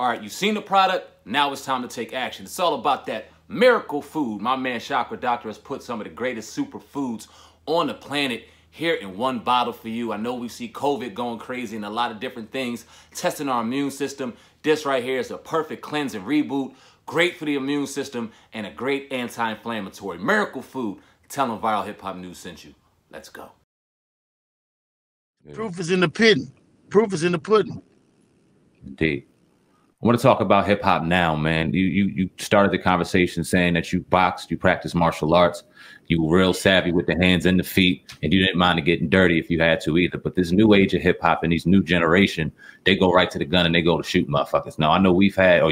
All right, you've seen the product. Now it's time to take action. It's all about that miracle food. My man Chakra Doctor has put some of the greatest superfoods on the planet here in one bottle for you. I know we see COVID going crazy and a lot of different things, testing our immune system. This right here is a perfect cleanse and reboot. Great for the immune system and a great anti-inflammatory. Miracle food. Tell them Viral Hip Hop News sent you. Let's go. Yeah. Proof is in the pudding. Proof is in the pudding. Indeed. I want to talk about hip hop now, man. You started the conversation saying that you boxed, you practiced martial arts, you were real savvy with the hands and the feet, and you didn't mind getting dirty if you had to either. But this new age of hip hop and these new generation, they go right to the gun and they go to shoot motherfuckers. Now I know you've had,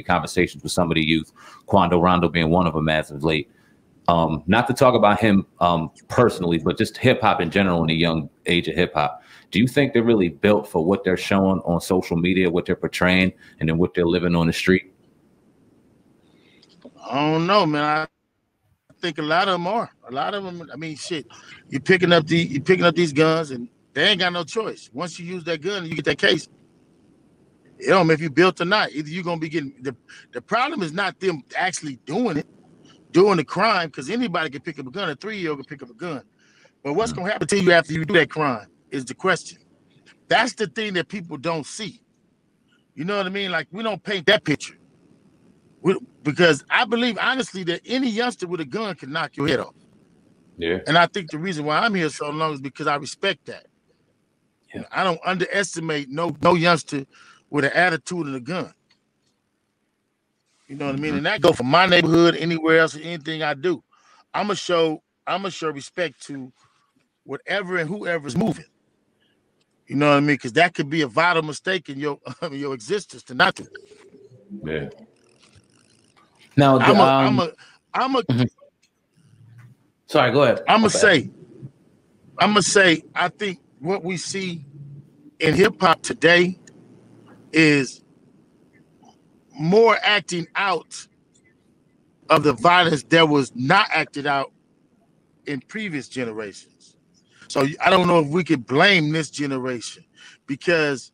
conversations with some of the youth, Quando Rondo being one of them as of late. Not to talk about him personally, but just hip hop in general in the young age of hip hop. Do you think they're really built for what they're showing on social media, what they're portraying, and then what they're living on the street? I don't know, man. I think a lot of them are. A lot of them. I mean, shit. You're picking up these guns, and they ain't got no choice. Once you use that gun, you get that case. It don't matter if you built or not. Either you're gonna be getting the problem is not them actually doing the crime, because anybody can pick up a gun. A 3-year-old can pick up a gun. But what's gonna happen to you after you do that crime is the question. That's the thing that people don't see. You know what I mean? Like, we don't paint that picture. Because I believe, honestly, that any youngster with a gun can knock your head off. Yeah. And I think the reason why I'm here so long is because I respect that. Yeah. I don't underestimate no youngster with an attitude and a gun. You know what I mean? And that go for my neighborhood, anywhere else, anything I do. I'm gonna show respect to whatever and whoever's moving. You know what I mean? Because that could be a vital mistake in your existence to not do. Yeah. Now, Sorry, go ahead. I'm gonna say, I think what we see in hip hop today is more acting out of the violence that was not acted out in previous generations. So I don't know if we could blame this generation, because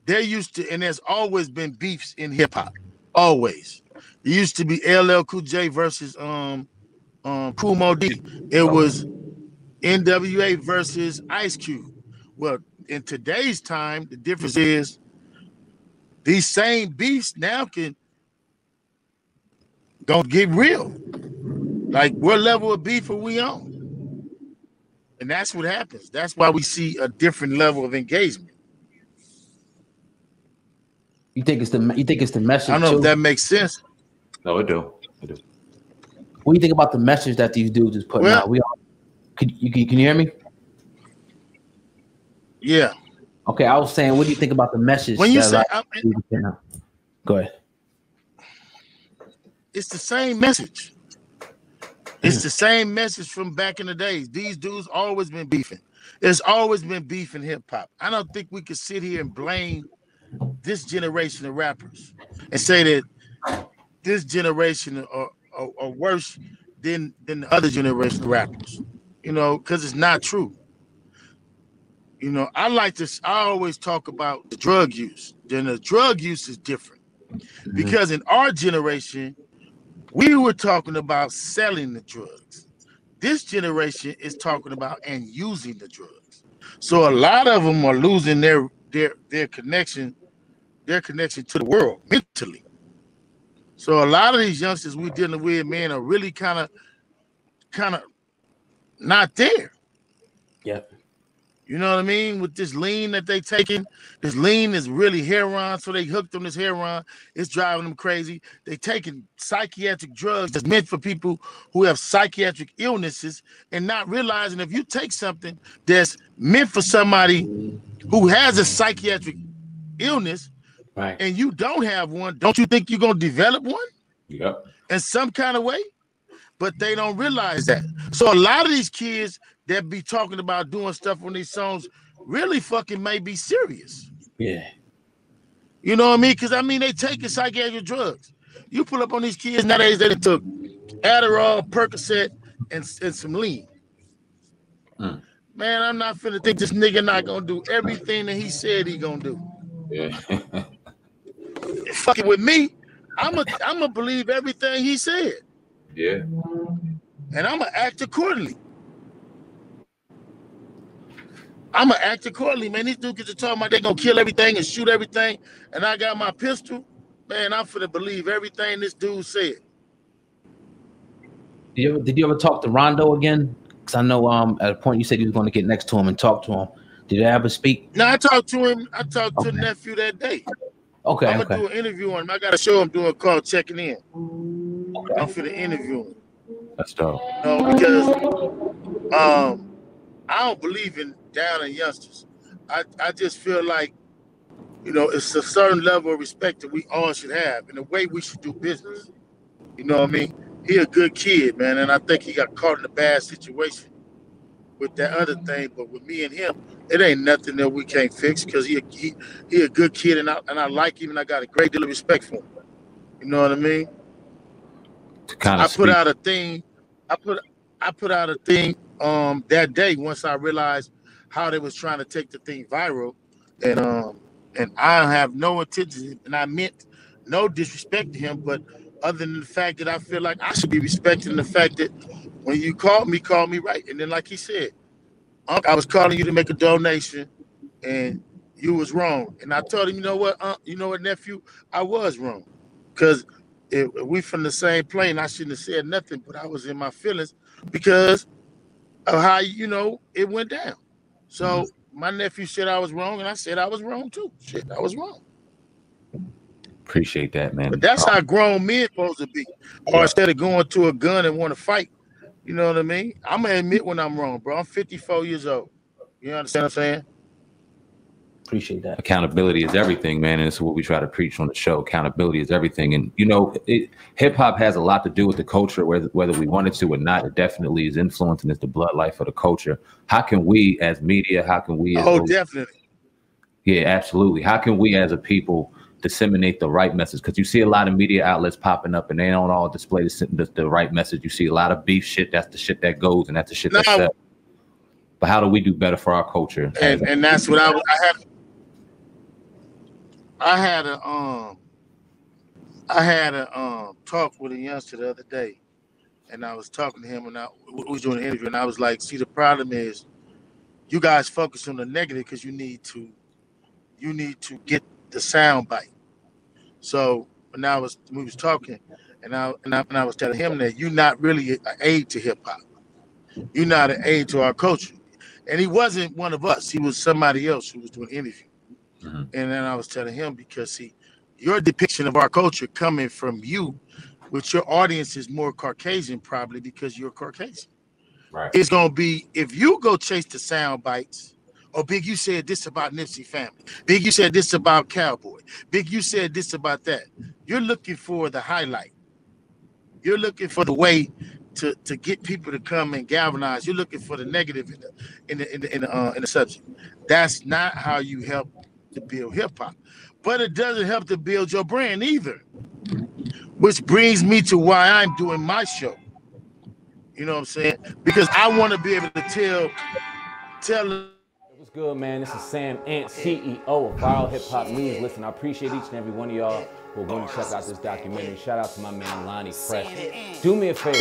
there used to, and there's always been beefs in hip hop. Always. It used to be LL Cool J versus Kool Moe Dee. It was NWA versus Ice Cube. Well, in today's time, the difference is these same beefs now can don't get real. Like, what level of beef are we on? And that's what happens. That's why we see a different level of engagement. You think it's the message? I don't know if that makes sense. No, it do. It do. What do you think about the message that these dudes is putting out? Can you hear me? Yeah. Okay, I was saying, what do you think about the message? When you say, go ahead. It's the same message. It's the same message from back in the days. These dudes always been beefing. There's always been beef in hip hop. I don't think we could sit here and blame this generation of rappers and say that this generation are worse than the other generation of rappers. You know, because it's not true. You know, I always talk about the drug use. Then the drug use is different. Because in our generation, we were talking about selling the drugs. This generation is talking about and using the drugs. So a lot of them are losing their connection to the world mentally. So a lot of these youngsters we're dealing with, man, are really kind of not there. Yeah. You know what I mean? With this lean that they taking, this lean is really heroin, so they hooked on this heroin. It's driving them crazy. They taking psychiatric drugs that's meant for people who have psychiatric illnesses, and not realizing if you take something that's meant for somebody who has a psychiatric illness, right, and you don't have one, don't you think you're gonna develop one? Yep. In some kind of way? But they don't realize that. So a lot of these kids that be talking about doing stuff on these songs really fucking may be serious. Yeah. You know what I mean? Because, I mean, they taking psychiatric drugs. You pull up on these kids nowadays, they took Adderall, Percocet, and some lean. Man, I'm not finna think this nigga not gonna do everything that he said he gonna do. Yeah. fucking with me, I'ma believe everything he said. Yeah. And I'ma act accordingly. Man. These dudes get to talk about they gonna kill everything and shoot everything, and I got my pistol. Man, I'm finna believe everything this dude said. Did you ever talk to Rondo again? Because I know at a point you said you was going to get next to him and talk to him. Did you ever speak? No, I talked to him. I talked to the nephew that day. Okay. I'm gonna do an interview on him. I got a show I'm doing called Checking In. Okay. I'm finna interview him. That's dope. No, because I don't believe in down and youngsters. I just feel like, it's a certain level of respect that we all should have and the way we should do business. You know what I mean? He a good kid, man, and I think he got caught in a bad situation with that other thing. But with me and him, it ain't nothing that we can't fix because he a good kid, and I like him, and I got a great deal of respect for him. You know what I mean? I put out a thing. I put out a thing that day once I realized how they was trying to take the thing viral, and I have no intention, and I meant no disrespect to him, but other than the fact that I feel like I should be respecting the fact that when you call me right. And then like he said, I was calling you to make a donation and you was wrong. And I told him, you know what, nephew, I was wrong. Because we from the same plane, I shouldn't have said nothing, but I was in my feelings because of how, it went down. So my nephew said I was wrong, and I said I was wrong too. Shit, I was wrong. Appreciate that, man. But that's how grown men supposed to be. Or instead of going to a gun and want to fight, you know what I mean? I'm going to admit when I'm wrong, bro. I'm 54 years old. You understand what I'm saying? Appreciate that. Accountability is everything, man. And it's what we try to preach on the show. Accountability is everything. And, hip hop has a lot to do with the culture, whether we wanted to or not. It definitely is influencing. It's the blood life of the culture. How can we as media, definitely. Yeah, absolutely. How can we as a people disseminate the right message? Because you see a lot of media outlets popping up and they don't all display the right message. You see a lot of beef shit. That's the shit that goes, and that's the shit that's said. But how do we do better for our culture? And that's what I had a talk with a youngster the other day, and I was talking to him, and we was doing an interview, and I was like, see, the problem is you guys focus on the negative because you need to get the sound bite. So when we was talking, and I was telling him that you're not really an aid to hip hop. You're not an aid to our culture. And he wasn't one of us. He was somebody else who was doing an interview. Mm-hmm. And then I was telling him because your depiction of our culture coming from you, which your audience is more Caucasian probably because you're Caucasian. Right. It's gonna be if you go chase the sound bites. Oh, Big, you said this about Nipsey family. Big, you said this about Cowboy. Big, you said this about that. You're looking for the highlight. You're looking for the way to get people to come and galvanize. You're looking for the negative in the subject. That's not how you help to build hip hop. But it doesn't help to build your brand either. Which brings me to why I'm doing my show. You know what I'm saying? Because I want to be able to tell. What's good, man? This is Sam Ant, CEO of Viral Hip Hop News. Listen, I appreciate each and every one of y'all who are going to check out this documentary. Shout out to my man Lonnie Fresh. Do me a favor,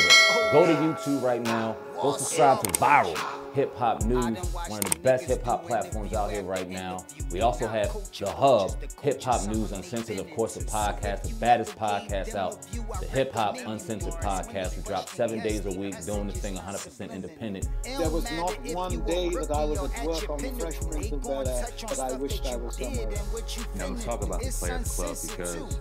go to YouTube right now. Go subscribe to Viral Hip Hop News, one of the best hip hop platforms out here right now. We also have The Hub, Hip Hop News Uncensored, of course, the podcast, the baddest podcast out, the Hip Hop Uncensored podcast. We drop 7 days a week, doing this thing 100% independent. There was not one day that I was at work on the Fresh Prince of Bel-Air that I wished I was somewhere else. Now let's talk about the Players Club because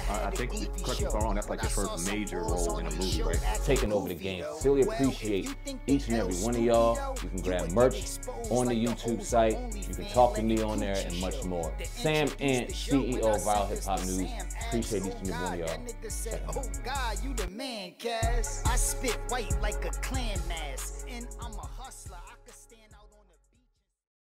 I think, correct me if I'm wrong, that's like your first major role in a movie, right? Taking over the game. Really appreciate each and every one of y'all. You can grab merch on the YouTube site. You can talk to me on there and much more. Sam Ant, CEO of Viral Hip Hop News. Appreciate each and every one of y'all. Oh God, you the man, Cass. I spit white like a clan mask, and I'm a hustler.